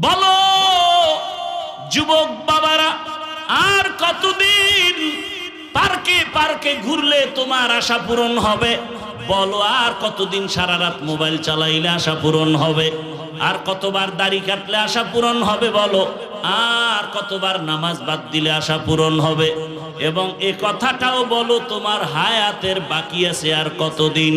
বলো যুবক বাবারা, আর কতদিন পার্কে পার্কে ঘুরলে তোমার আশা পূরণ হবে? বলো আর কতদিন সারা রাত মোবাইল চালাইলে আশা পূরণ হবে? আর কতবার দাড়ি কাটলে আশা পূরণ হবে? বলো আর কতবার নামাজ বাদ দিলে আশা পূরণ হবে? এবং এ কথাটাও বলো তোমার হায়াতের বাকি আছে আর কতদিন?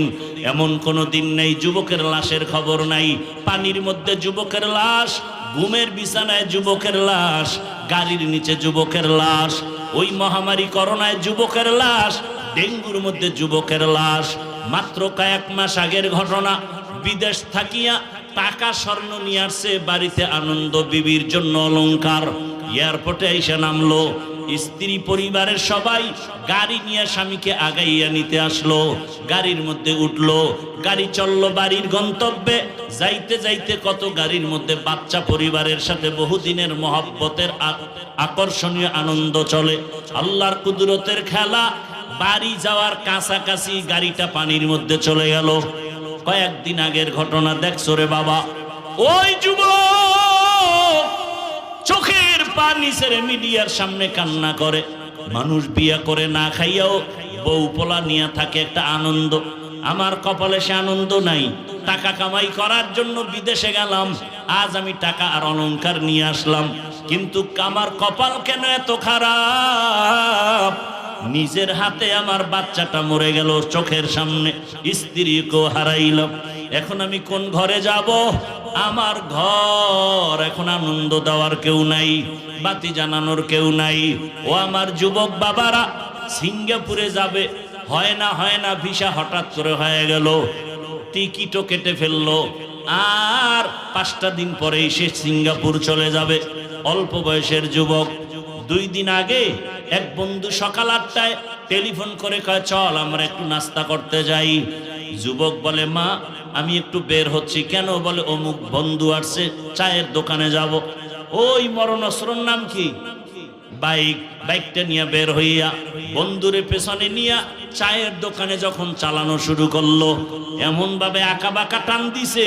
এমন কোনো দিন নেই যুবকের লাশের খবর নাই। পানির মধ্যে যুবকের লাশ, ঘুমের বিছানায় যুবকের লাশ, গাড়ির নিচে যুবকের লাশ, ওই মহামারী করোনায় যুবকের লাশ, ডেঙ্গুর মধ্যে যুবকের লাশ। মাত্র কয়েক মাস আগের ঘটনা, বিদেশ থাকিয়া টাকা স্বর্ণ নিয়ে আসছে বাড়িতে আনন্দ বিবির জন্য অলংকার। এয়ারপোর্টে এসে নামলো, স্ত্রী পরিবারের সবাই গাড়ি নিয়ে স্বামীকে আগাইয়া নিতে আসলো। গাড়ির মধ্যে উঠলো, গাড়ি চললো বাড়ির গন্তব্যে। যাইতে যাইতে কত গাড়ির মধ্যে বাচ্চা পরিবারের সাথে বহুদিনের মহব্বতের আকর্ষণীয় আনন্দ চলে। আল্লাহর কুদরতের খেলা, বাড়ি যাওয়ার কাছাকাছি গাড়িটা পানির মধ্যে চলে গেল। কয়েকদিন আগের ঘটনা দেখছো রে বাবা। ওই যুবক চোখের পানি ছেড়ে মিডিয়ার সামনে কান্না করে। মানুষ বিয়া করে না খাইয়াও বউ পোলা নিয়ে থাকে একটা আনন্দ। আমার কপালে সে আনন্দ নাই। টাকা কামাই করার জন্য বিদেশে গেলাম, আজ আমি টাকা আর অলংকার নিয়ে আসলাম, কিন্তু আমার কপাল কেন এত খারাপ? নিজের হাতে আমার বাচ্চাটা মরে গেল চোখের সামনে, স্ত্রীকেও হারাইলাম। এখন আমি কোন ঘরে যাব? আমার ঘর এখন আনন্দ দেওয়ার কেউ নাই, বাতি জানানোর কেউ নাই। ও আমার যুবক বাবারা, সিঙ্গাপুরে যাবে, হয় না ভিসা হঠাৎ করে হয়ে গেল, টিকিটও কেটে ফেললো, আর 5টা দিন পরেই সে সিঙ্গাপুর চলে যাবে। অল্প বয়সের যুবক। 2 দিন আগে এক বন্ধু সকাল 8টায় টেলিফোন করে কয় চল আমরা একটু নাস্তা করতে যাই। যুবক বলে মা আমি একটু বের হচ্ছি। কেন? বলে অমুক বন্ধু আসছে, চায়ের দোকানে যাব। ওই মরণস্রোর নাম কি? বাইকটা নিয়ে বের হইয়া বন্ধুরে পেছনে নিয়া চায়ের দোকানে যখন চালানো শুরু করলো, এমন ভাবে আঁকা বাঁকা টান দিছে,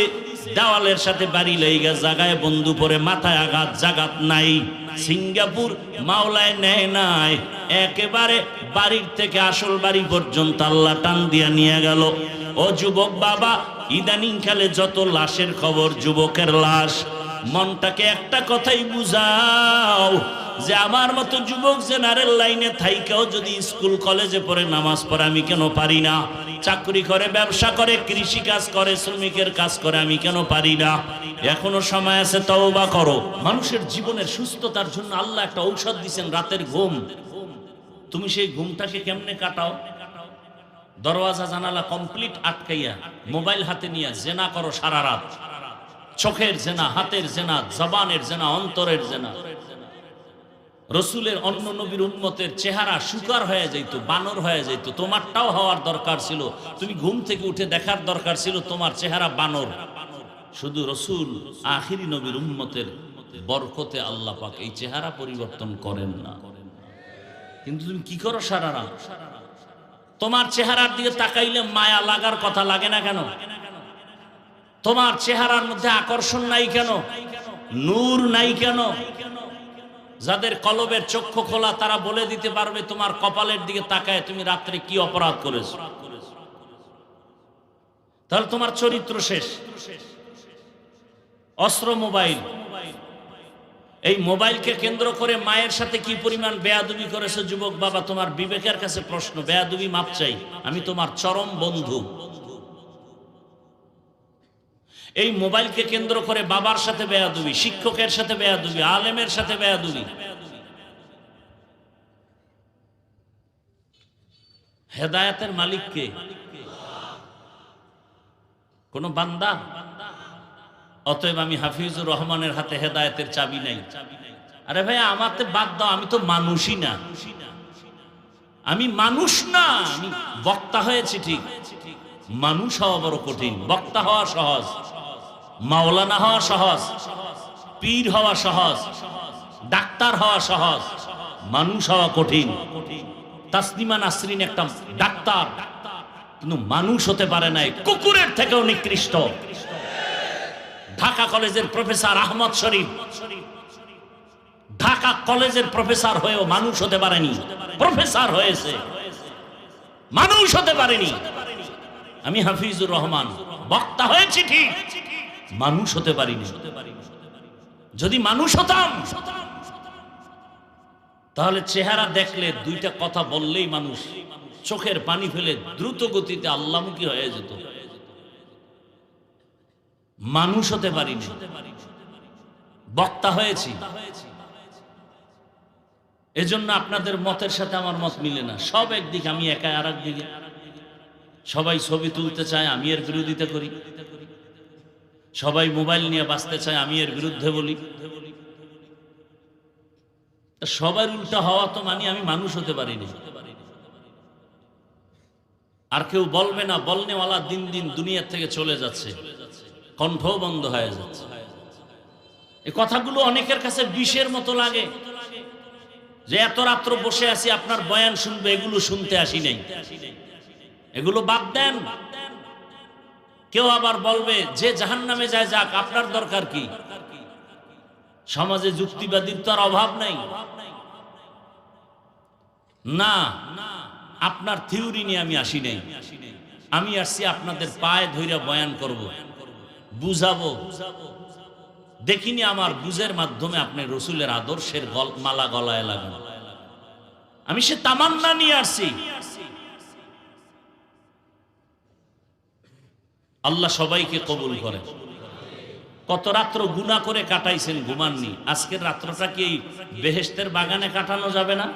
দেওয়ালের সাথে বাড়ি লেগে জায়গায় বন্ধু পরে মাথায় আঘাত, জাগাত নাই। সিঙ্গাপুর মাওলায় নেয় নাই, একেবারে বাড়ির থেকে আসল বাড়ি পর্যন্ত আল্লাহ টান দিয়া নিয়ে গেল। ও যুবক বাবা, ইদানিং কালে যত লাশের খবর, যুবকের লাশ। মনটাকে একটা কথাই বুঝাও যে আমার মতো যুবক জেনারেল লাইনে থাইকাও যদি স্কুল কলেজে পড়ে নামাজ পড়ে আমি কেন পারি না? চাকরি করে, ব্যবসা করে, কৃষি কাজ করে, শ্রমিকের কাজ করে, আমি কেন পারি না? এখনো সময় আছে, তওবা করো। মানুষের জীবনের সুস্থতার জন্য আল্লাহ একটা ঔষধ দিয়েছেন, রাতের ঘুম। তুমি সেই ঘুমটাকে কেমনে কাটাও? দরওয়াজা জানালা কমপ্লিট আটকাইয়া মোবাইল হাতে নিয়ে জেনা করো সারা রাত। চোখের জেনা, হাতের জেনা, জবানের জেনা, অন্তরের জেনা। রসুলের অন্য নবীর উম্মতের চেহারা শুকার হয়ে যাইতো, বানর হয়ে যাইতো। তোমারটাও হওয়ার দরকার ছিল। তুমি ঘুম থেকে উঠে দেখার দরকার ছিল তোমার চেহারা বানর। শুধু রসুল আখিরি নবীর উম্মতের বরকতে আল্লাহ পাক এই চেহারা পরিবর্তন করেন না। কিন্তু তুমি কি করো সারা রাত? তোমার চেহারার দিকে তাকাইলে মায়া লাগার কথা লাগে না কেন? তোমার চেহারার মধ্যে আকর্ষণ নাই কেন? নূর নাই কেন? যাদের কলবের চক্ষু খোলা তারা বলে দিতে পারবে তোমার কপালের দিকে তাকায় তুমি রাত্রে কি অপরাধ করেছো। তাহলে তোমার চরিত্র শেষ। অস্ত্র মোবাইল। এই মোবাইলকে কেন্দ্র করে মায়ের সাথে কি পরিমাণ বেয়াদবি করেছে যুবক বাবা, তোমার বিবেকের কাছে প্রশ্ন। বেয়াদবি মাপ চাই, আমি তোমার চরম বন্ধু। এই মোবাইলকে কেন্দ্র করে বাবার সাথে বেয়াদবি, শিক্ষকের সাথে বেয়াদবি, আলেমের সাথে বেয়াদবি। হেদায়েতের মালিক কে? কোন বান্দা? অতএব আমি হাফিজুর রহমানের হাতে হেদায়েতের চাবি নাই। আরে ভাই আমাকে বাদ দাও, আমি তো মানুষই না। আমি মানুষ না, আমি বক্তা হয়েছি ঠিক, মানুষ হওয়া বড় কঠিন। বক্তা হওয়া সহজ, মাওলানা হওয়া সহজ, পীর হওয়া সহজ, ডাক্তার হওয়া সহজ, মানুষ হওয়া কঠিন। তাসলিমা নাসরিন একটা ডাক্তার, কিন্তু মানুষ হতে পারে নাই, কুকুরের থেকেও নিকৃষ্ট। ঢাকা কলেজের প্রফেসর আহমদ শরীফ ঢাকা কলেজের প্রফেসর হয়েও মানুষ হতে পারেনি, প্রফেসর হয়েছে, মানুষ হতে পারেনি। আমি হাফিজুর রহমান বক্তা হয়েছি ঠিক, মানুষ হতে পারিনি। যদি মানুষ হতাম তাহলে চেহারা দেখলে দুইটা কথা বললেই মানুষ চোখের পানি ফেলে দ্রুত গতিতে আল্লাহমুখী হয়ে যেত। মানুষ হতে পারিনি, বক্তা হয়েছি। এজন্য আপনাদের মতের সাথে আমার মত মিলে না। সব একদিকে, আমি একা আর একদিকে। সবাই ছবি তুলতে চায়, আমি এর বিরোধিতা করি। সবাই মোবাইল নিয়ে বাঁচতে চায়, আমি এর বিরুদ্ধে বলি। সবার উল্টা হওয়া তো মানে আমি মানুষ হতে পারিনি। আর কেউ বলবে না, বলনেওয়ালা দিন দিন দুনিয়া থেকে চলে যাচ্ছে, কণ্ঠ বন্ধ হয়ে যাচ্ছে। এই কথাগুলো অনেকের কাছে বিষের মতো লাগে, যে এত রাত্র বসে আছি আপনার বয়ান শুনবে, এগুলো শুনতে আসি নাই, এগুলো বাদ দেন। কেউ আবার বলবে যে জাহান্নামে যায় যাক, আপনার দরকার কি? সমাজে যুক্তিবাদীর তো আর অভাব নাই। না, আপনার থিওরি নিয়ে আমি আসি নাই। আমি আসছি আপনাদের পায়ে ধইরা বয়ান করব, বুঝাবো। দেখিনি আমার বুঝের মাধ্যমে আপনি রসুলের আদর্শের মালা গলায় লাগান। আমি সে তামান্না নিয়ে আসছি। আল্লাহ সবাইকে কবুল করে। কত রাত্র গুনাহ করে কাটাইছেন, ঘুমাননি। আজকের রাত্রটা কি বেহেশতের বাগানে কাটানো যাবে না?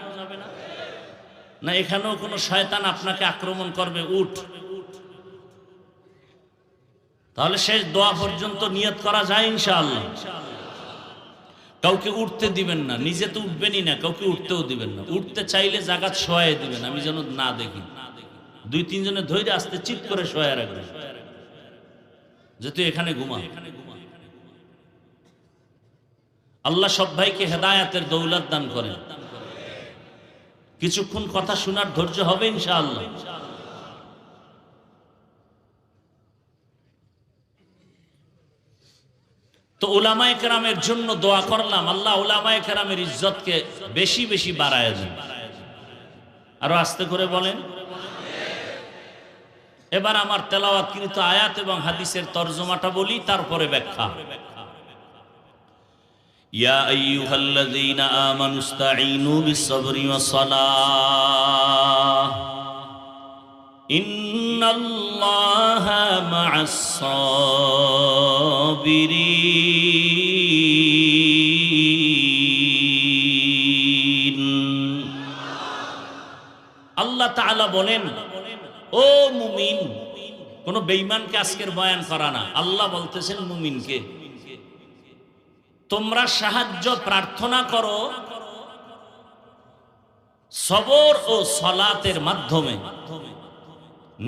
না এখানেও কোনো শয়তান আপনাকে আক্রমণ করবে? উঠ, তাহলে শেষ দোয়া পর্যন্ত নিয়ত করা যায় ইনশাআল্লাহ। কাউকে উঠতে দিবেন না, নিজে তো উঠবেনই না, কাউকে উঠতেও দিবেন না। উঠতে চাইলে জায়গা শোয়াই দিবেন, আমি যেন না দেখি। দুই তিনজনে ধৈর্য আস্তে চিৎ করে শোয়া রাখবেন, যে তুই এখানে ঘুমা। আল্লাহ সব ভাইকে হেদায়াতের দৌলত দান করেন। কিছুক্ষণ কথা শোনার ধৈর্য হবে ইনশাআল্লাহ। তো উলামায়ে কেরামের জন্য দোয়া করলাম, আল্লাহ উলামায়ে কেরামের ইজ্জতকে বেশি বেশি বাড়ায় দেন। আরো আস্তে করে বলেন। এবার আমার তেলাওয়াতকৃত আয়াত এবং হাদিসের তরজমাটা বলি, তারপরে ব্যাখ্যা। ইয়া আইয়ুহাল্লাযীনা আমানুস্তাঈনু বিস-সাবরি ওয়াস-সালাহ ইন্নাল্লাহা মা'আস-সাবিরিন। আল্লাহ তাআলা বলেন, ও মুমিন, কোন বেঈমানকে আজকের বয়ান করা না। আল্লাহ বলতেছেন মুমিনকে, তোমরা সাহায্য প্রার্থনা করো সবর ও সালাতের মাধ্যমে।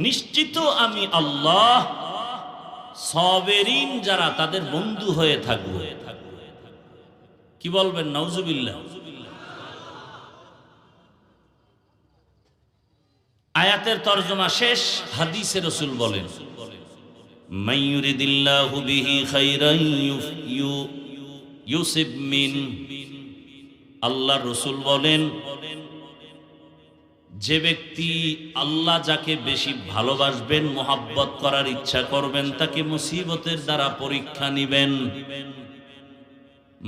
নিশ্চিত আমি আল্লাহ সাবিরিন যারা তাদের বন্ধু হয়ে থাকবে। কি বলবেন? নাউজুবিল্লাহ। আয়াতের তরজমা শেষ। হাদিসে রাসূল বলেন, মাইয়ুরিদিল্লাহু বিহি খাইরান ইউসিব মিন। আল্লাহ রাসূল বলেন, যে ব্যক্তি আল্লাহ যাকে বেশি ভালোবাসবেন, মোহাব্বত করার ইচ্ছা করবেন, তাকে মুসিবতের দ্বারা পরীক্ষা নিবেন।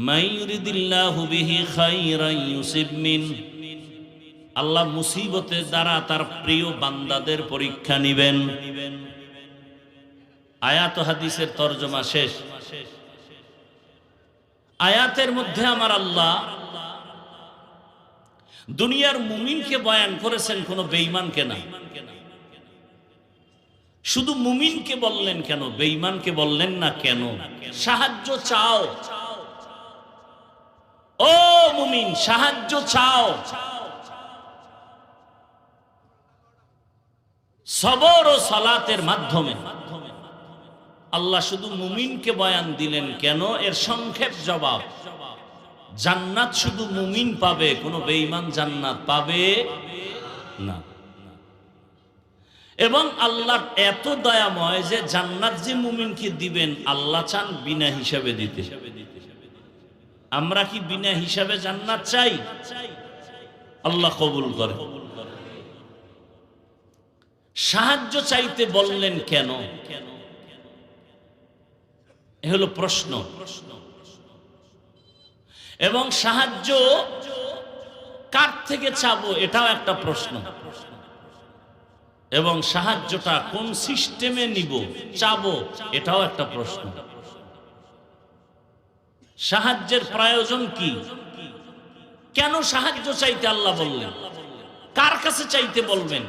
মাইয়ুরিদিল্লাহু বিহি খাইরান ইউসিব মিন। আল্লাহ মুসিবতের দ্বারা তার প্রিয় বান্দাদের পরীক্ষা নিবেন। আয়াত ও হাদিসের তরজমা শেষ। আয়াতের মধ্যে আমার আল্লাহ দুনিয়ার মুমিনকে বয়ান করেছেন, কোন বেঈমানকে না। শুধু মুমিনকে বললেন কেন, বেঈমানকে বললেন না কেন? সাহায্য চাও, ও মুমিন, সাহায্য চাও। সবর ও সালাতের মাধ্যমে। আল্লাহ শুধু মুমিনকে বয়ান দিলেন কেন? এর সংক্ষেপ জবাব, জান্নাত শুধু মুমিন পাবে, কোনো বেঈমান জান্নাত পাবে না। এবং আল্লাহ এত দয়াময় যে জান্নাত যে মুমিনকে দিবেন আল্লাহ চান বিনা হিসাবে দিতে। আমরা কি বিনা হিসাবে জান্নাত চাই? আল্লাহ কবুল করে। সাহায্য চাইতে বললেন কেন? এ হলো প্রশ্ন। এবং সাহায্য কার থেকে চাবো এটাও একটা প্রশ্ন। এবং সাহায্যটা কোন সিস্টেমে নিব চাবো এটাও একটা প্রশ্ন। সাহায্যের প্রয়োজন কি? কেন সাহায্য চাইতে আল্লাহ বললেন? কার কাছে চাইতে বলবেন?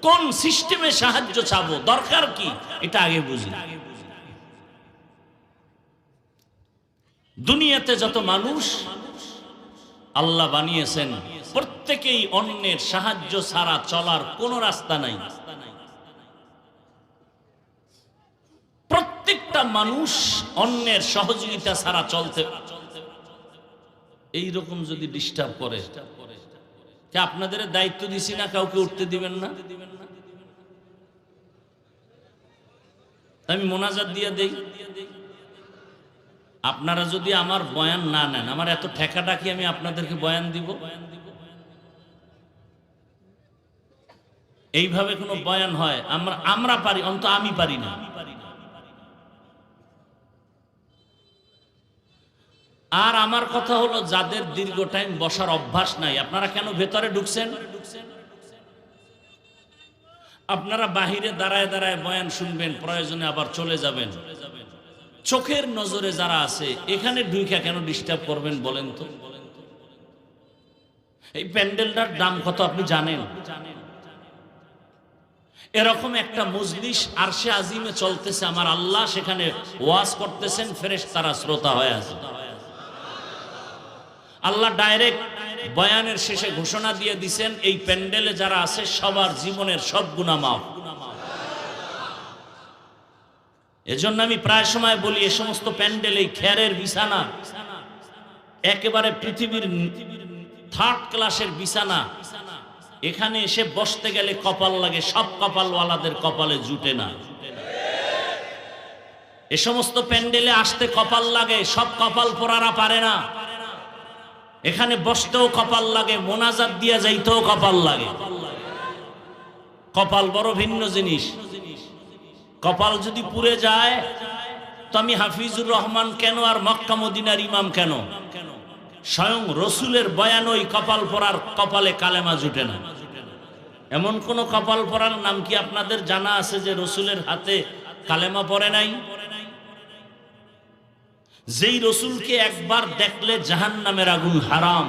কোন সিস্টেমে সাহায্য চাবো, দরকার কি, এটা আগে বুঝি। দুনিয়াতে যত মানুষ আল্লাহ বানিয়েছেন প্রত্যেকেই অন্যের সাহায্য ছাড়া চলার কোনো রাস্তা নাই। প্রত্যেকটা মানুষ অন্যের সহযোগিতা ছাড়া চলতে। এইরকম যদি ডিস্টার্ব করে, আপনাদের দায়িত্ব দিছি না কাউকে উঠতে দিবেন না? আমি মোনাজাত দিয়ে দেই, আপনারা যদি আমার বয়ান না নেন, আমার এত ঠেকাটা কি আমি আপনাদেরকে বয়ান দিব? এইভাবে কোনো বয়ান হয়? আমরা পারি, অন্তত আমি পারি না। আর আমার কথা হলো, যাদের দীর্ঘ টাইম বসার অভ্যাস নাই, আপনারা কেন ভেতরে ঢুকছেন? আপনারা বাহিরে দাঁড়ায় দাঁড়ায় বয়ান শুনবেন, প্রয়োজনে আবার চলে যাবেন। চোখের নজরে যারা আছে এখানে ঢুইকা কেন ডিস্টার্ব করবেন বলেন তো? এই প্যান্ডেলটার দাম কত আপনি জানেন? এরকম একটা মজলিস আরশে আজিমে চলতেছে, আমার আল্লাহ সেখানে ওয়াজ করতেছেন, ফেরেশতারা শ্রোতা হয়ে আছে। আল্লাহ ডাইরেক্ট বয়ানের শেষে ঘোষণা দিয়ে দিবেন, এই প্যান্ডেলে যারা আছে সবার জীবনের সব গুনাহ মাফ। এজন্য আমি প্রায় সময় বলি, এই সমস্ত প্যান্ডেল, এই খেরের বিছানা, একেবারে পৃথিবীর থার্ড ক্লাসের বিছানা। এখানে এসে বসতে গেলে কপাল লাগে, সব কপালওয়ালাদের কপালে জুটে না। এ সমস্ত প্যান্ডেলে আসতে কপাল লাগে, সব কপাল পোড়ারা পারে না। এখানে বসতেও কপাল লাগে, মোনাজাত দিয়ে যাইতেও কপাল লাগে। কপাল বড় ভিন্ন জিনিস। কপাল যদি পুড়ে যায় তো আমি হাফিজুর রহমান কেন আর মক্কা মদিনার ইমাম কেন? স্বয়ং রসুলের বয়ান ওই কপাল পরার কপালে কালেমা জুটে না। এমন কোন কপাল পরার নাম কি আপনাদের জানা আছে যে রসুলের হাতে কালেমা পড়ে নাই? যেই রসুলকে একবার দেখলে জাহান্নামের আগুন হারাম,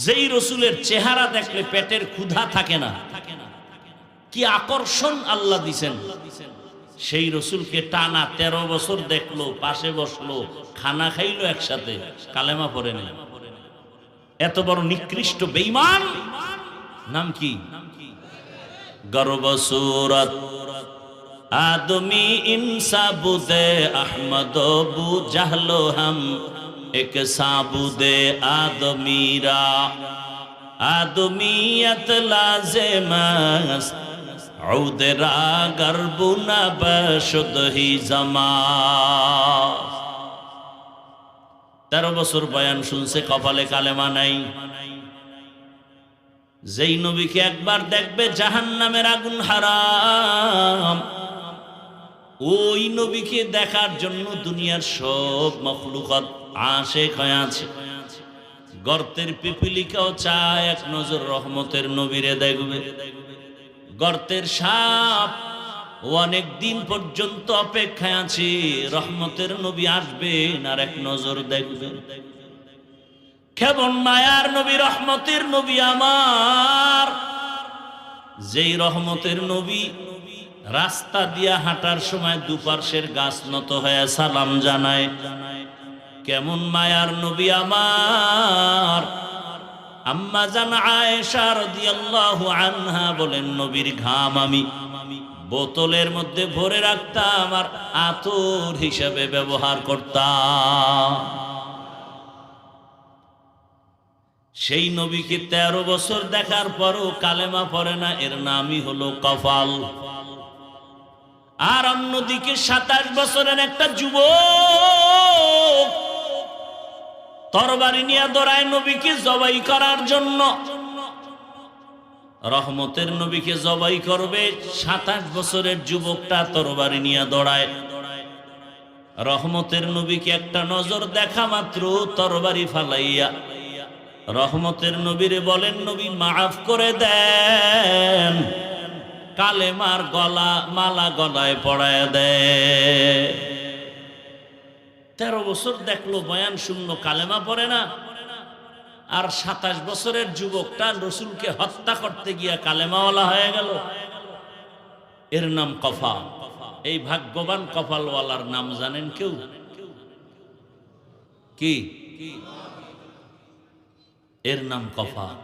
যেই রসুলের চেহারা দেখলে পেটের ক্ষুধা থাকে না, কি আকর্ষণ আল্লাহ দিছেন। সেই রসুলকে টানা 13 বছর দেখলো, পাশে বসলো, খানা খাইলো একসাথে, কালেমা পড়ে নাই। এত বড় নিকৃষ্ট বেঈমান নাম কি? গর্ব সুরত आदमी इंसा बुदे अहमद बु जहलो हम एक साबुदे आदमीरा आदमीयत लाज़िमस औदरा गर्बुना बशुद ही जमा। 13 বছর বয়ান শুনছে, কপালে কালেমা নাই। যেই নবীকে একবার দেখবে জাহান্নামের আগুন হারাম, ওই নবীকে দেখার জন্য দুনিয়ার সব মখলুকাত আশিক হয়ে আছে। গর্তের পিপিলিকাও চায় এক নজর রহমতের নবীরে দেখবে। গর্তের সাপ অনেক দিন পর্যন্ত অপেক্ষায় আছে, রহমতের নবী আসবেন আর এক নজর দেখবেন। কেমন মায়ার নবী, রহমতের নবী আমার, যেই রহমতের নবী রাস্তা দিয়া হাঁটার সময় দুপার্শ্বের গাছ নত হয়ে সালাম জানায়। কেমন মায়ার নবী আমার। আম্মা জান আয়েশা রাদিয়াল্লাহু আনহা বলেন, নবীর ঘাম আমি বোতলের মধ্যে ভরে রাখতাম আর আতর হিসেবে ব্যবহার করতাম। সেই নবীকে 13 বছর দেখার পরও কালেমা পড়ে না, এর নামই হলো কফাল। আর অন্যদিকে 27 বছরের একটা যুবক তরবারি নিয়ে দৌড়ায় নবীকে জবাই করার জন্য। রহমতের নবীকে জবাই করবে, 27 বছরের যুবকটা তরবারি নিয়ে দৌড়ায়। রহমতের নবীকে একটা নজর দেখা মাত্র তরবারি ফালাইয়া রহমতের নবীরে বলেন, নবী মাফ করে দেন, কালেমার মালা গলায় পড়ায় দেয়। 13 বছর দেখলো, বয়ান শুনলো, কালেমা পড়ে না। আর 27 বছরের যুবকটা রসুলকে হত্যা করতে গিয়া কালেমাওয়ালা হয়ে গেল। এর নাম কফাল। এই ভাগ্যবান কপালওয়ালার নাম জানেন কেউ? কি? এর নাম কফাল।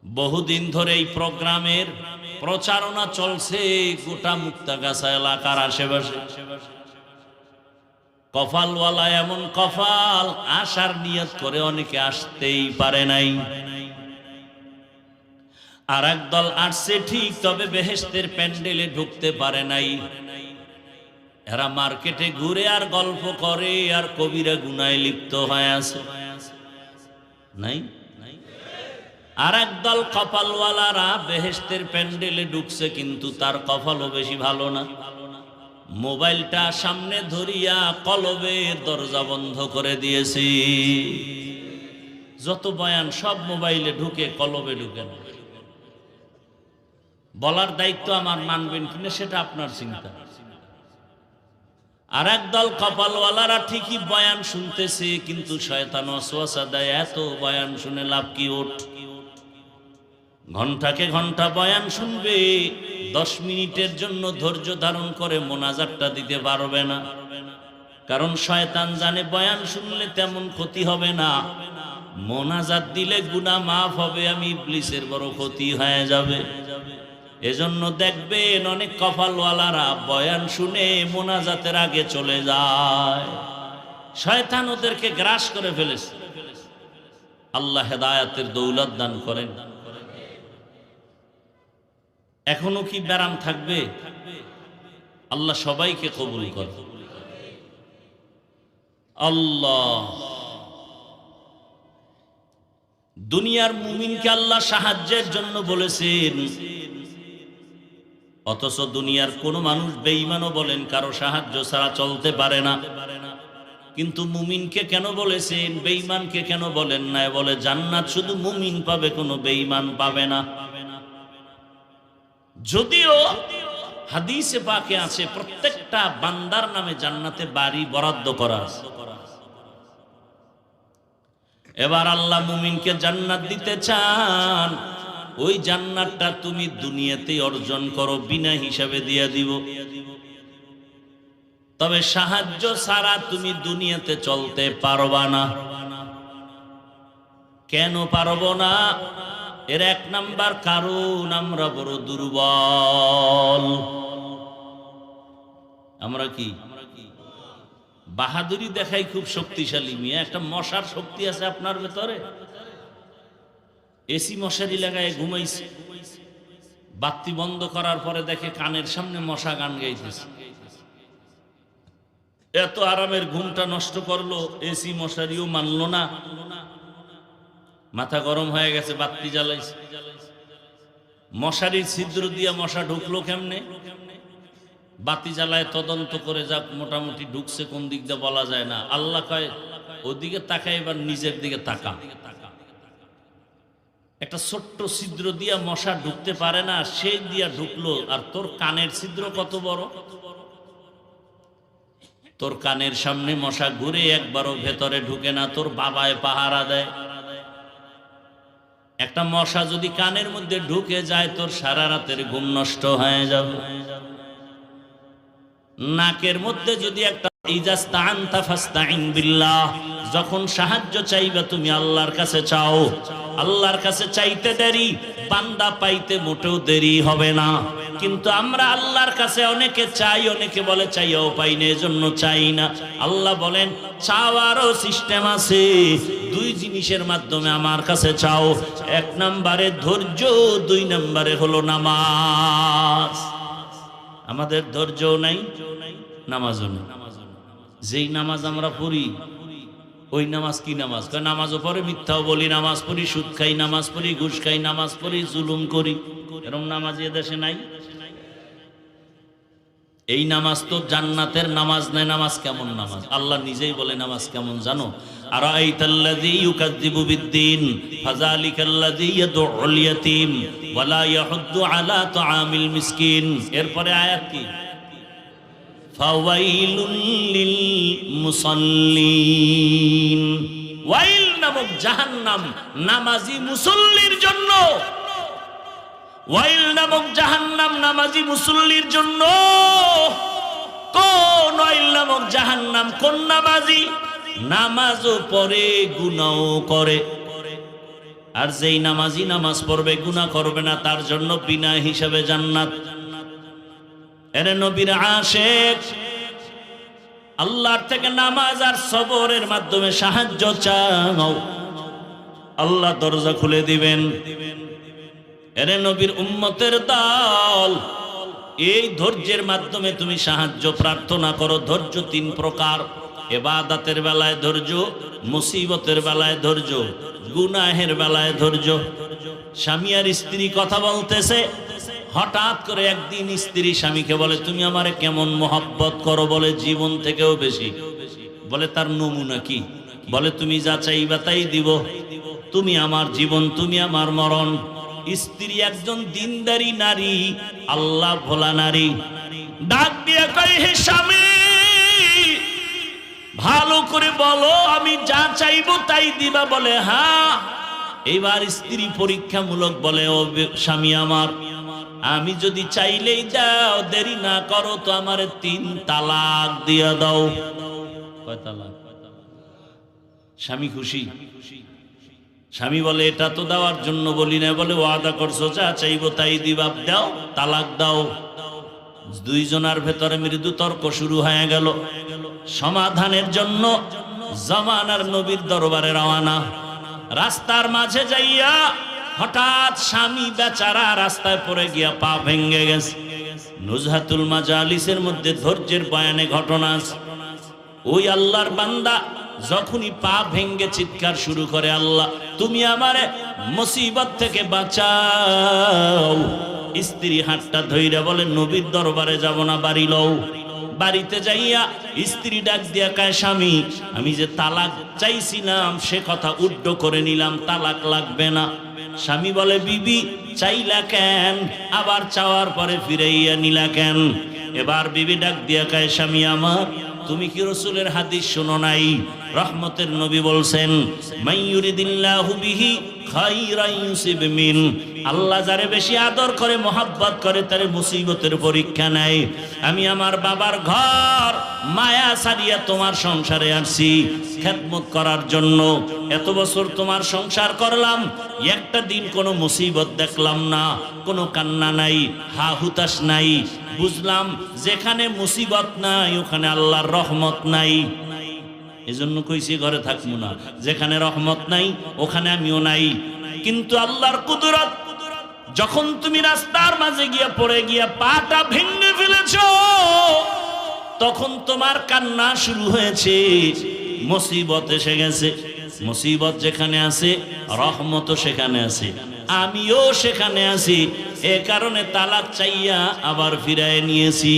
বহুদিন ধরে এই প্রোগ্রামের প্রচারণা চলছে গোটা মুক্তাগাছা এলাকার আশেপাশে। কফালওয়ালা এমন কফাল, আসার নিয়ত করে অনেকে আসতেই পারে নাই। আর একদল আসছে ঠিক, তবে বেহেশতের প্যান্ডেলে ঢুকতে পারে নাই। এরা মার্কেটে ঘুরে আর গল্প করে আর কবিরা গুনায় লিপ্ত হয়ে আছে। নাই? আর একদল কপালওয়ালারা বেহেশতের প্যান্ডেলে ঢুকছে, কিন্তু তার কপালও বেশি ভালো না। মোবাইলটা সামনে ধরিয়া কলবের দরজা বন্ধ করে দিয়েছি। যত বয়ান সব মোবাইলে ঢুকে, কলবে ঢুকে না। বলার দায়িত্ব আমার, মানবেন কিনা সেটা আপনার চিন্তা। আর একদল কপালওয়ালারা ঠিকই বয়ান শুনতেছে, কিন্তু শয়তান ওয়াসওয়াসা দেয়, এত বয়ান শুনে লাভ কি? ওঠ, ঘন্টাকে ঘন্টা বয়ান শুনবে, 10 মিনিটের জন্য ধৈর্য ধারণ করে মোনাজাতটা দিতে পারবে না। কারণ শয়তান জানে বয়ান শুনলে তেমন ক্ষতি হবে না, মোনাজাত দিলে গুনাহ মাফ হবে, আমি ইবলিসের বড় ক্ষতি হয়ে যাবে। এজন্য দেখবেন অনেক কপালওয়ালারা বয়ান শুনে মোনাজাতের আগে চলে যায়। শয়তান ওদেরকে গ্রাস করে ফেলেছে। আল্লাহ হেদায়েতের দৌলত দান করেন। এখনো কি ব্যারাম থাকবে? আল্লাহ সবাইকে কবুল করে। আল্লাহ দুনিয়ার মুমিনকে আল্লাহ সাহায্যের জন্য বলেছেন, অথচ দুনিয়ার কোন মানুষ বেঈমানও বলেন কারো সাহায্য ছাড়া চলতে পারে না। কিন্তু মুমিনকে কেন বলেছেন, বেঈমানকে কেন বলেন না? বলে জান্নাত শুধু মুমিন পাবে, কোনো বেঈমান পাবে না। যদিও হাদিসে পাকে আছে প্রত্যেকটা বান্দার নামে জান্নাতে বাড়ি বরাদ্দ করা আছে। এবার আল্লাহ মুমিনকে জান্নাত দিতে চান, ওই জান্নাতটা তুমি দুনিয়াতেই অর্জন করো, বিনা হিসাবে দিয়ে দিব। তবে সাহায্য ছাড়া তুমি দুনিয়াতে চলতে পারবা না। কেন পারবো না? এর 1 নাম্বার কারণ, আমরা বড় দুর্বল। আমরা কি বাহাদুরি দেখাই খুব শক্তিশালী। মিয়া, একটা মশার শক্তি আছে আপনার ভেতরে। এসি মশারি লাগায় ঘুমাইছে, বাতি বন্ধ করার পরে দেখে কানের সামনে মশা গান গাইতেছে। এত আরামের ঘুমটা নষ্ট করলো, এসি মশারিও মানলো না, মাথা গরম হয়ে গেছে, বাতি জ্বালাইছে। মশারির ছিদ্র দিয়া মশা ঢুকলো কেমনে? বাতি জ্বালায় তদন্ত করে যাক, মোটামুটি ঢুকছে কোন দিক দিয়ে বলা যায় না। আল্লাহ কয় ওদিকে তাকায়, এবার নিজের দিকে তাকা। একটা ছোট্ট ছিদ্র দিয়া মশা ঢুকতে পারে না, সেই দিয়া ঢুকলো। আর তোর কানের ছিদ্র কত বড়! তোর কানের সামনে মশা ঘুরে একবারও ভেতরে ঢুকে না, তোর বাবায় পাহারা দেয়। একটা মশা যদি কানের মধ্যে ঢুকে যায়, তোর সারা রাতের ঘুম নষ্ট হয়ে যাবে। নাকের মধ্যে যদি একটা ইজাস্তাআনতা ফাস্তাইন বিল্লাহ, যখন সাহায্য চাইবা তুমি আল্লাহর কাছে চাও। আল্লাহর কাছে চাইতে দেরি, বান্দা পাইতে মোটেও দেরি হবে না। কিন্তু আমরা আল্লাহর কাছে অনেকে চাই, অনেকে বলে চাইও পাই না, এজন্য চাই না। আল্লাহ বলেন চাওয়ারও সিস্টেম আছে, দুই জিনিসের মাধ্যমে আমার কাছে চাও। এক নম্বরে ধৈর্য, দুই নম্বরে হলো নামাজ। আমাদের ধৈর্যও নাই, নামাজও নেই। যেই নামাজ আমরা পড়ি ওই নামাজ কি নামাজ? নামাজও পড়ে মিথ্যাও বলি, নামাজ পড়ি, সুদ খাই, নামাজ পড়ি, ঘুষ খাই, নামাজ পড়ি, জুলুম করি। এরকম নামাজ এ দেশে নাই। এই নামাজ তো জান্নাতের নামাজ নয়। নামাজ কেমন নামাজ? আল্লাহ নিজেই বলে নামাজ কেমন জানো? আরাআইতাল্লাযী ইউকাযযিবু বিদ্দীন ফাযালিকাল্লাযী ইয়াদউল ইয়াতীম ওয়া লা ইয়াহুদ্দু আলা তুআমিল মিসকিন। এরপরে আয়াত কি? ফাওয়াইলুল লিল মুসাল্লিন। ওয়াইল নামক জাহান্নাম নামাজি মুসল্লির জন্য। ওয়াইল নামক জাহান্নাম নামাজি মুসল্লির জন্য। কোন ওয়াইল নামক জাহান্নাম? কোন নামাজি? নামাজও পড়ে গুনাহও করে। আর যেই নামাজি নামাজ পড়বে গুনাহ করবে না, তার জন্য বিনা হিসাবে জান্নাত। এরে নবীর আশিক, আল্লাহর থেকে নামাজ আর সবরের মাধ্যমে সাহায্য চাও, আল্লাহ দরজা খুলে দিবেন। এরে নবীর উম্মতের দল, এই ধৈর্যের মাধ্যমে তুমি সাহায্য প্রার্থনা করো। ধৈর্য তিন প্রকার: ইবাদতের বেলায় ধৈর্য, মুসিবতের বেলায় ধৈর্য, গুনাহের বেলায় ধৈর্য। স্বামী আর স্ত্রী কথা বলতেছে, হঠাৎ করে একদিন স্ত্রী স্বামীকে বলে তুমি আমারে কেমন মহব্বত করো? বলে জীবন থেকেও বেশি। বলে তার নমুনা কি? বলে তুমি যা চাইবা তাই দিব, তুমি আমার জীবন, তুমি আমার মরণ। স্ত্রী একজন দিনদারি নারী, আল্লাহ ভোলা নারী, ডাক দিয়ে কয় হে স্বামী, ভালো করে বলো আমি যা চাইবো তাই দিবা? বলে হ্যাঁ। এবার স্ত্রী পরীক্ষামূলক বলে ও স্বামী আমার, আমি যদি চাইলেই দাও, দেরি না করো তো আমারে 3 তালাক দিয়া দাও। কয় তালাক? স্বামী খুশি। স্বামী বলে এটা তো দেওয়ার জন্য বলি না। বলে ওয়াদা করছো যা চাইবো তাই দিবা, দাও, তালাক দাও। দুইজনের ভেতরে মৃদু তর্ক শুরু হয়ে গেল। সমাধানের জন্য জামানার নবীর দরবারে রওনা। রাস্তার মাঝে যাইয়া হঠাৎ স্বামী বেচারা রাস্তায় পড়ে গিয়া পা ভেঙে গেছে। নুজহাতুল মাজালিসের মধ্যে ধৈর্যের বয়ানে ঘটনা আছে। ওই আল্লাহর বান্দা যখনই পা ভেঙে চিৎকার শুরু করে, আল্লাহ তুমি আমারে মুসিবত থেকে বাঁচাও। স্ত্রী হাতটা ধইরা বলে নবীর দরবারে যাব না, বাড়ি লও। বাড়িতে যাইয়া স্ত্রী ডাক দিয়া কয় স্বামী, আমি যে তালাক চাইছিলাম সে কথা উড্ড করে নিলাম, তালাক লাগবে না। স্বামী বলে বিবি চাইলা কেন, আবার চাওয়ার পরে ফিরাইয়া নিলা কেন? এবার বিবি ডাক দিয়া কয় স্বামী আমার, তুমি কি রাসূলের হাদিস শোনো নাই? রহমতের নবী বলছেন মাইয়ুরিদিল্লাহু বিহি খাইরান ইউসিব মিন। আল্লাহ যারে বেশি আদর করে, মোহাব্বত করে, তারে মুসিবতের পরীক্ষা নেয়। আমি আমার বাবার ঘর মায়া ছাড়িয়া তোমার সংসারে আসছি খেদমত করার জন্য। এত বছর তোমার সংসার করলাম, একটা দিন কোনো মুসিবত দেখলাম না, কোনো কান্না নাই, হা হুতাশ নাই। বুঝলাম যেখানে মুসিবত নাই ওখানে আল্লাহর রহমত নাই। এজন্য কইছি ঘরে থাকবো না, যেখানে রহমত নাই ওখানে আমিও নাই। কিন্তু আল্লাহর কুদরত, যখন তুমি রাস্তার মাঝে গিয়া পড়ে গিয়া পাটা ভেঙে ফেলেছ, তখন তোমার কান্না শুরু হয়েছে। মুসিবত এসে গেছে। মুসিবত যেখানে আছে রহমত সেখানে আছে, আমিও সেখানে আছি। এ কারণে তালাক চাইয়া আবার ফিরায় নিয়েছি।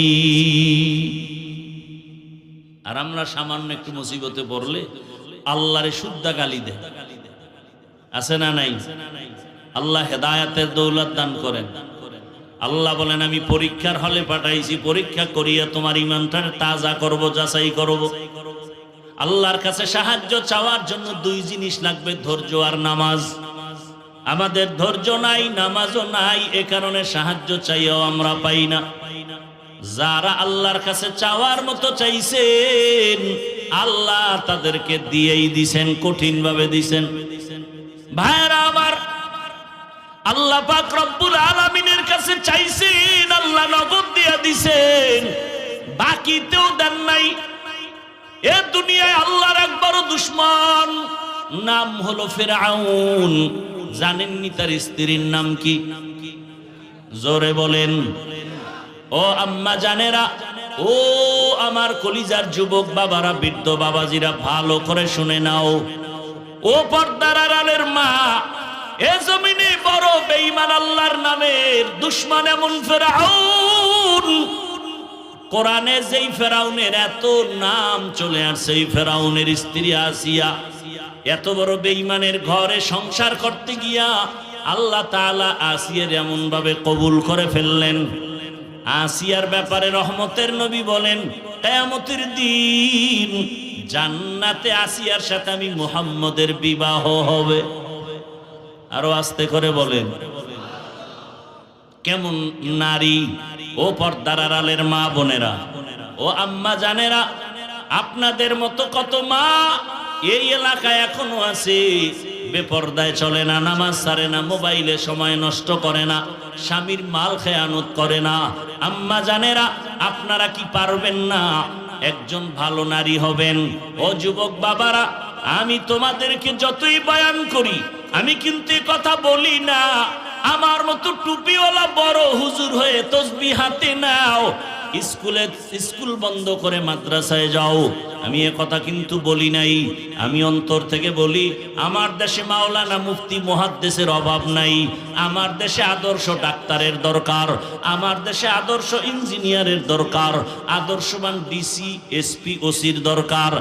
আর আমরা সামান্য একটু মুসিবতে পড়লে আল্লাহরে শুদ্ধা গালি দেয়, আছে না নাই? আল্লাহ হেদায়েতের দৌলত দান করেন। আল্লাহ বলেন আমি পরীক্ষার হলে পাঠাইছি, পরীক্ষা করিয়া তোমার ঈমানটা তাজা করব, যাচাই করব। আল্লাহর কাছে সাহায্য চাওয়ার জন্য 2 জিনিস লাগবে, ধৈর্য আর নামাজ। আমাদের ধৈর্য নাই, নামাজও নাই, এ কারণে সাহায্য চাইও আমরা পাই না। যারা আল্লাহর কাছে চাওয়ার মতো চাইছেন, আল্লাহ তাদেরকে দিয়েই দিছেন, কঠিন ভাবে দিছেন। ভাইরা আমার, আল্লাহ পাক রব্বুল আলামিনের কাছে চাইছেন, আল্লাহ নগদ দিয়া দিছেন, বাকিতেও দেন নাই। এ দুনিয়ায় আল্লাহর এক বড় দুশমন, নাম হলো ফিরআউন। জানেননি তার স্ত্রীর নাম কি? জোরে বলেন। ও আম্মা জানেরা, ও আমার কলিজার যুবক বাবারা, বৃদ্ধ বাবাজিরা, ভালো করে শুনে নাও। ও পর্দার আড়ালের মা, এ জমিনে বড় বেঈমান আল্লাহর নামের দুশমন এমন ফিরআউন। কোরআনে যেই ফেরাউনের এত নাম চলে আসছে, এই ফেরাউনের স্ত্রী আসিয়া এত বড় বেঈমানের ঘরে সংসার করতে গিয়া আল্লাহ তাআলা আসিয়ার এমন ভাবে কবুল করে ফেললেন। আসিয়ার ব্যাপারে রহমতের নবী বলেন, কিয়ামতের দিন জান্নাতে আসিয়ার সাথে আমি মুহাম্মদের বিবাহ হবে। আরো আস্তে করে বলেন। কেমন নারী! ও পর্দার আড়ালের মা বোনেরা, ও আম্মা জানেরা, আপনাদের মতো কত মা এই এলাকায় এখনো আছে, বেপর্দায় চলে না, নামাজ ছাড়ে না, মোবাইলে সময় নষ্ট করে না, স্বামীর মাল খেয়ানত করে না। আম্মা জানেরা, আপনারা কি পারবেন না একজন ভালো নারী হবেন? ও যুবক বাবারা, আমি তোমাদেরকে যতই বয়ান করি, আমি কিন্তু এ কথা বলি না আমার মতো টুপিওয়ালা বড় হুজুর হয়ে তসবিহ হাতে নাও, স্কুল বন্ধ করে মাদ্রাসায় যাও, আমি এ কথা কিন্তু বলি নাই। আমি অন্তর থেকে বলি, আমার দেশে মাওলানা মুফতি মুহাদ্দিসের অভাব নাই, আমার দেশে আদর্শ ডাক্তারের দরকার, আমার দেশে আদর্শ ইঞ্জিনিয়ারের দরকার, আদর্শবান ডিসি এসপি ওসির দরকার।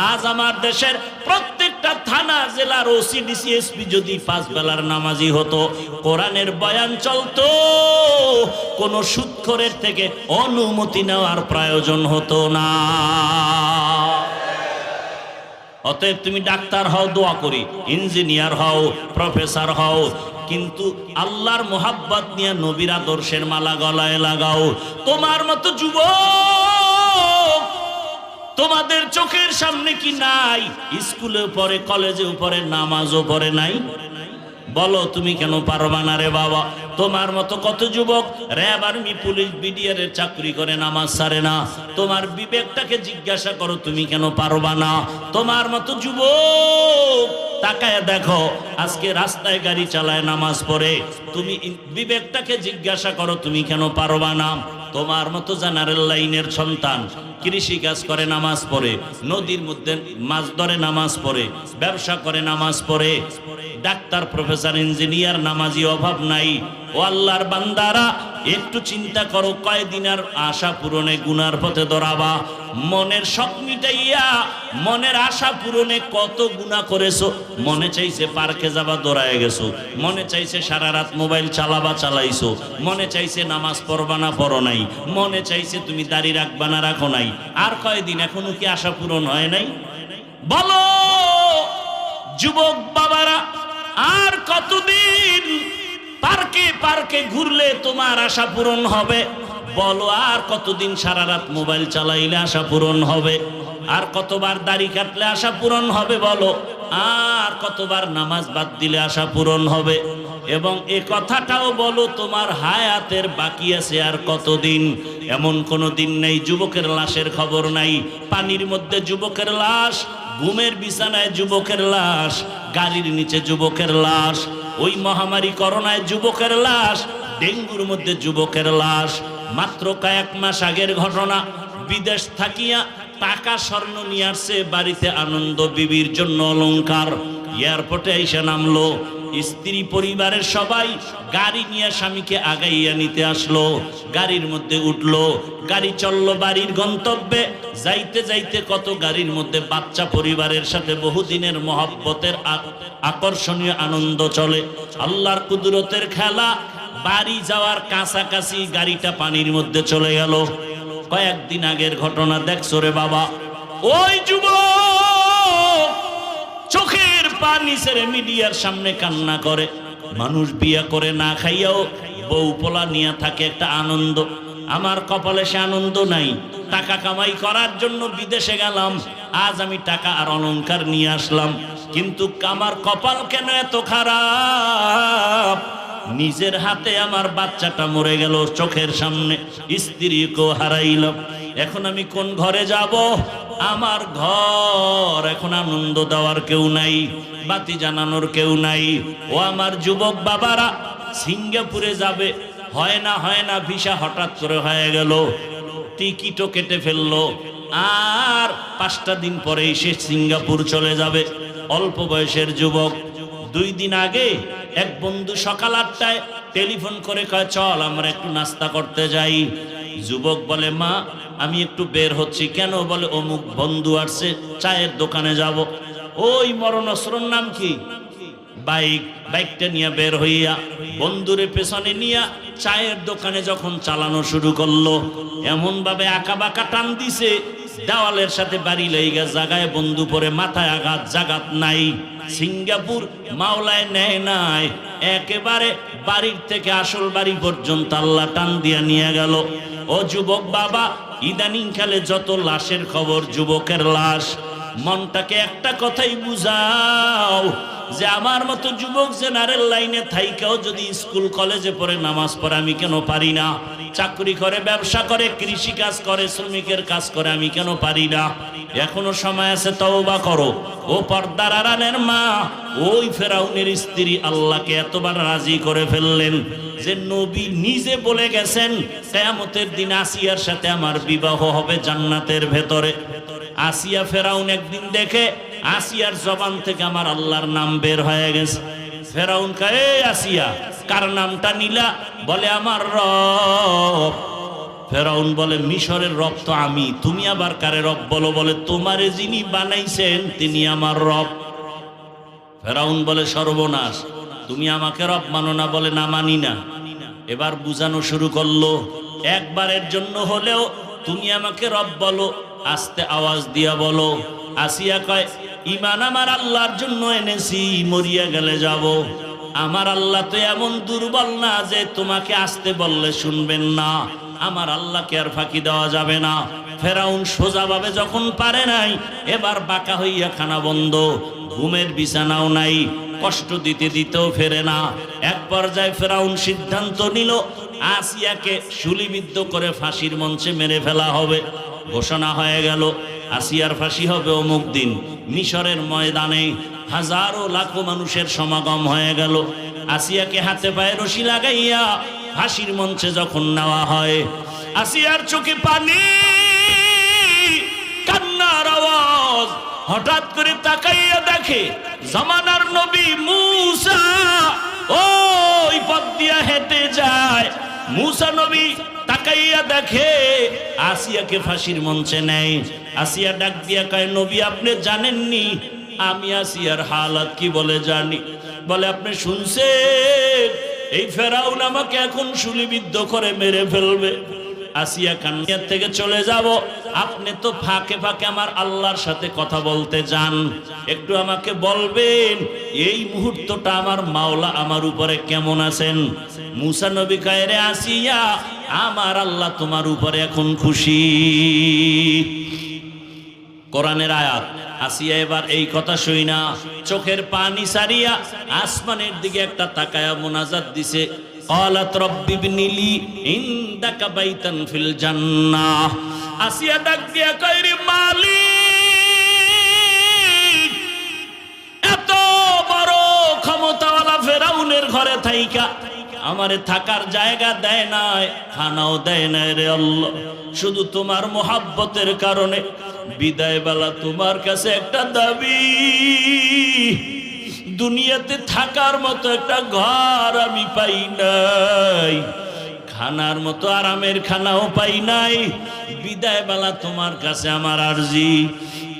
আজ আমার দেশের প্রত্যেকটা থানা জেলার ওসি ডিসি এসপি যদি 5 বেলার নামাজি হতো, কোরআনের বয়ান চলতো, কোনো সুদখোরের থেকে অনুমতি নেওয়ার প্রয়োজন হতো না। অতএব তুমি ডাক্তার হও, দোয়া করি, ইঞ্জিনিয়ার হও, প্রফেসর হও, কিন্তু আল্লাহর মোহাব্বত নিয়ে নবীর আদর্শের মালা গলায় লাগাও। তোমার মতো যুবক তোমাদের চোখের সামনে কি নাই? স্কুলে পড়ে, কলেজে পড়ে, নামাজও পড়ে নাই? বলো তুমি কেন পারবা না রে বাবা? তোমার মতো কত যুবক র্যাব, আর্মি, পুলিশ, বিডিআর এর চাকরি করে, নামাজ ছাড়ে না। তোমার বিবেকটাকে জিজ্ঞাসা করো, তুমি কেন পারবা না? তোমার মতো যুবক তাকায় দেখো, আজকে রাস্তায় গাড়ি চালায়, নামাজ পড়ে, তুমি বিবেকটাকে জিজ্ঞাসা করো, তুমি কেন পারবা না? তোমার মতো জেনারেল লাইনের সন্তান কৃষি কাজ করে, নামাজ পড়ে, নদীর মধ্যে মাছ ধরে, নামাজ পড়ে, ব্যবসা করে, নামাজ পড়ে, ডাক্তার, প্রফেসর, ইঞ্জিনিয়ার, নামাজি অভাব নাই। ও আল্লাহর বান্দারা, একটু চিন্তা করো, কয়দিনের আশা পূরণে গুনার পথে দৌড়াবা? মনের শখ মিটাইয়া মনের আশা পূরণে কত গুনাহ করেছো। মনে চাইছে পার্কে যাবা, দৌড়ায় গেছো, মনে চাইছে সারা রাত মোবাইল চালাবা, চালাইছো, মনে চাইছে নামাজ পড়বা না, পড়ো নাই, মনে চাইছে তুমি দাড়ি রাখবা না, রাখো নাই। আর কয়দিন, এখনো কি আশা পূরণ হয় নাই? বলো যুবক বাবারা, আর কতদিন পার্কে পার্কে ঘুরলে তোমার আশা পূরণ হবে? বলো আর কতদিন সারা রাত মোবাইল চালাইলে আশা পূরণ হবে? আর কতবার দাড়ি কাটলে আশা পূরণ হবে? বলো আর কতবার নামাজ বাদ দিলে আশা পূরণ হবে? এবং এ কথাটাও বলো, তোমার হায়াতের বাকি আছে আর কতদিন? এমন কোনো দিন নেই যুবকের লাশের খবর নাই। পানির মধ্যে যুবকের লাশ, ঘুমের বিছানায় যুবকের লাশ, গাড়ির নিচে যুবকের লাশ, ওই মহামারী করোনায় যুবকের লাশ, ডেঙ্গুর মধ্যে যুবকের লাশ। মাত্র কয়েক মাস আগের ঘটনা, বিদেশ থাকিয়া টাকা স্বর্ণ নিয়ে আসছে বাড়িতে, আনন্দ বিবির জন্য অলংকার, এয়ারপোর্টে এসে নামলো, স্ত্রী পরিবারের সবাই গাড়ি নিয়ে স্বামীকে আগাইয়া নিতে আসলো, গাড়ির মধ্যে উঠলো, গাড়ি চললো বাড়ির গন্তব্যে। যাইতে যাইতে কত গাড়ির মধ্যে বাচ্চা পরিবারের সাথে বহুদিনের মহব্বতের আকর্ষণীয় আনন্দ চলে। আল্লাহর কুদরতের খেলা, বাড়ি যাওয়ার কাছাকাছি গাড়িটা পানির মধ্যে চলে গেল। কয়েকদিন আগের ঘটনা দেখছো রে বাবা। ওই যুবক চোখের পানি ছেড়ে মিডিয়ার সামনে কান্না করে। মানুষ বিয়ে করে না খাইয়াও বউ পোলা নিয়ে থাকে একটা আনন্দ। আমার কপালে সে আনন্দ নাই। টাকা কামাই করার জন্য বিদেশে গেলাম, আজ আমি টাকা আর অলংকার নিয়ে আসলাম, কিন্তু আমার কপাল কেন এত খারাপ? নিজের হাতে আমার বাচ্চাটা মরে গেল চোখের সামনে, স্ত্রীকেও হারাইলাম, এখন আমি কোন ঘরে যাব? আমার ঘর এখন আনন্দ দেওয়ার কেউ নাই, বাতি জানানোর কেউ নাই। ও আমার যুবক বাবারা, সিঙ্গাপুরে যাবে, হয় না ভিসা হঠাৎ করে হয়ে গেল, টিকিটও কেটে ফেললো, আর 5টা দিন পরে সে সিঙ্গাপুর চলে যাবে। অল্প বয়সের যুবক। 2 দিন আগে এক বন্ধু সকাল 8টায় টেলিফোন করে কয়, চল আমরা একটু নাস্তা করতে যাই। যুবক বলে, মা আমি একটু বের হচ্ছি। কেন? বলে, অমুক বন্ধু আসছে, চায়ের দোকানে যাব। ওই মরণস্রোর নাম কি? বাইকটা নিয়ে বের হইয়া বন্ধুরে পেছনে নিয়ে চায়ের দোকানে যখন চালানো শুরু করলো, এমন ভাবে আঁকা বাঁকা টান দিছে, দেওয়ালের সাথে বাড়ি লেগে জায়গায় বন্ধু পরে মাথায় আঘাত, জাগাত নাই। সিঙ্গাপুর মাওলায় নেয় নাই, একেবারে বাড়ির থেকে আসল বাড়ি পর্যন্ত আল্লাহ টান দিয়া নিয়ে গেল। ও যুবক বাবা, ইদানিং কালে যত লাশের খবর, যুবকের লাশ, মনটাকে একটা কথাই বুঝাও যে আমার মতো যুবক জেনারেল লাইনে থাইকাও যদি স্কুল কলেজে পড়ে নামাজ পড়ে আমি কেন পারি না? চাকরি করে, ব্যবসা করে, কৃষি কাজ করে, শ্রমিকের কাজ করে, আমি কেন পারি না? এখনো সময় আছে, তওবা করো। ও পর্দার আড়ালের মা, ওই ফেরাউনের স্ত্রী আল্লাহকে এতবার রাজি করে ফেললেন যে নবী নিজে বলে গেছেন কিয়ামতের দিন আসিয়ার সাথে আমার বিবাহ হবে জান্নাতের ভেতরে। আসিয়া ফেরাউন একদিন দেখে আসিয়ার জবান থেকে আমার আল্লাহর নাম বের হয়ে গেছে। ফেরাউন কয়, এই আসিয়া, কার নামটা নিলা? বলে, আমার রব। ফেরাউন বলে, মিশরের রব তো আমি, তুমি আবার কারে রব বলো? বলে, তোমারে যিনি বানাইছেন তিনি আমার রব। ফেরাউন বলে, সর্বনাশ, তুমি আমাকে রব মানো না? বলে, না মানি না। এবার বুঝানো শুরু করলো, একবারের জন্য হলেও তুমি আমাকে রব বলো, আস্তে আওয়াজ দিয়া বলো। আসিয়া কয়, ঈমান আমার আল্লাহর জন্য এনেছি, মরিয়া গেলে যাব। আমার আল্লাহ তো এমন দুর্বল না যে তোমাকে আসতে বললে শুনবেন না। আমার আল্লাহকে আর ফাঁকি দেওয়া যাবে না। ফেরাউন সোজাভাবে যখন পারে নাই, এবার বাঁকা হইয়া খানা বন্ধ, ঘুমের বিছানাও নাই, কষ্ট দিতে দিতেও ফেরে না। এক পর্যায়ে ফেরাউন সিদ্ধান্ত নিল আসিয়াকে শুলিবিদ্ধ করে ফাঁসির মঞ্চে মেরে ফেলা হবে। ঘোষণা হয়ে গেল আসিয়ার ফাঁসি হবে অমুক দিন। মিশরের ময়দানে হাজারো লাখো মানুষের সমাগম হয়ে গেল। আসিয়াকে হাতে পায়ে রশি লাগাইয়া ফাঁসির মঞ্চে যখন নেওয়া হয়, আসিয়ার চোখে পানি, কান্নার আওয়াজ। হঠাৎ করে তাকাইয়া দেখে জামানার নবী মূসা ওই পথ দিয়া হেঁটে যায়। মূসা নবী তাকাইয়া দেখে আসিয়াকে ফাঁসির মঞ্চে নেয়। আসিয়া ডাক দিয়া কয়, নবী আপনি জানেননি আমি আসিয়ার হালাত কি? বলে, জানি। বলে, আপনি শুনছেন এই ফেরাউন আমাকে এখন শুলিবিদ্ধ করে মেরে ফেলবে। আসিয়া কান্নার থেকে চলে যাব, আপনি তো ফাঁকে ফাঁকে আমার আল্লাহর সাথে কথা বলতে যান, একটু আমাকে বলবেন এই মুহূর্তটা আমার মাওলা আমার উপরে কেমন আছেন? মূসা নবী কয়, রে আসিয়া, আমার আল্লাহ তোমার উপরে এখন খুশি। কোরআনের আয়াত। আসিয়া এবার এই কথা শুই না চোখের পানি সারিয়া আসমানের দিকে একটা তাকায়া মুনাজাত দিছে, ক্বালাত রব্বি ইবনিলি ইনদাকা বাইতান ফিল জান্নাহ। আসিয়া ডাক দিয়া কয়, রে মালিক, এত বড় ক্ষমতাওয়ালা ফেরাউনের ঘরে থাইকা আমারে থাকার জায়গা দেয় নাই, খানাও দেয় নাই রে আল্লাহ। শুধু তোমার মোহাব্বতের কারণে বিদায় বেলা তোমার কাছে একটা দাবি, দুনিয়াতে থাকার মতো একটা ঘর আমি পাই নাই, খানার মতো আরামের খানাও পাই নাই। বিদায় বেলা তোমার কাছে আমার আরজি,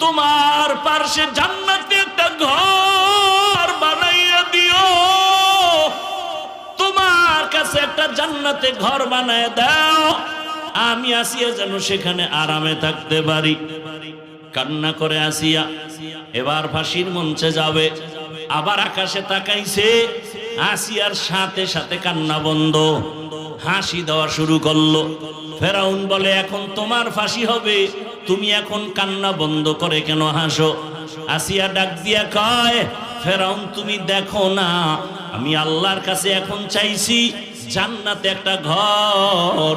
তোমার পার্শ্বে জান্নাতে একটা ঘর বানাইয়া দিও, তোমার কাছে একটা জান্নাতে ঘর বানায় দাও, আমি আসিয়া যেন সেখানে আরামে থাকতে পারি। কান্না করে আসিয়া এবার ফাঁসির মঞ্চে যাবে, আবার আকাশে তাকাইছে, আসিয়ার সাথে সাথে কান্না বন্ধ, হাসি দেওয়া শুরু করলো। ফেরাউন বলে, এখন তোমার ফাঁসি হবে, তুমি এখন কান্না বন্ধ করে কেন হাসো? আসিয়া ডাক দিয়া কয়, ফেরাউন তুমি দেখো না, আমি আল্লাহর কাছে এখন চাইছি জান্নাতে একটা ঘর,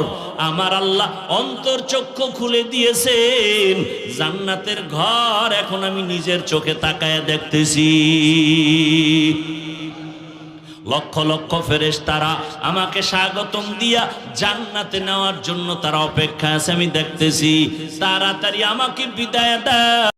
আমার আল্লাহ অন্তর চক্ষু খুলে দিয়েছেন, জান্নাতের ঘর এখন আমি নিজের চোখে তাকায় দেখতেছি। লক্ষ লক্ষ ফেরেশতারা আমাকে স্বাগতম দিয়া জান্নাতে নেওয়ার জন্য তারা অপেক্ষা আছে, আমি দেখতেছি। তাড়াতাড়ি আমাকে বিদায় দাও।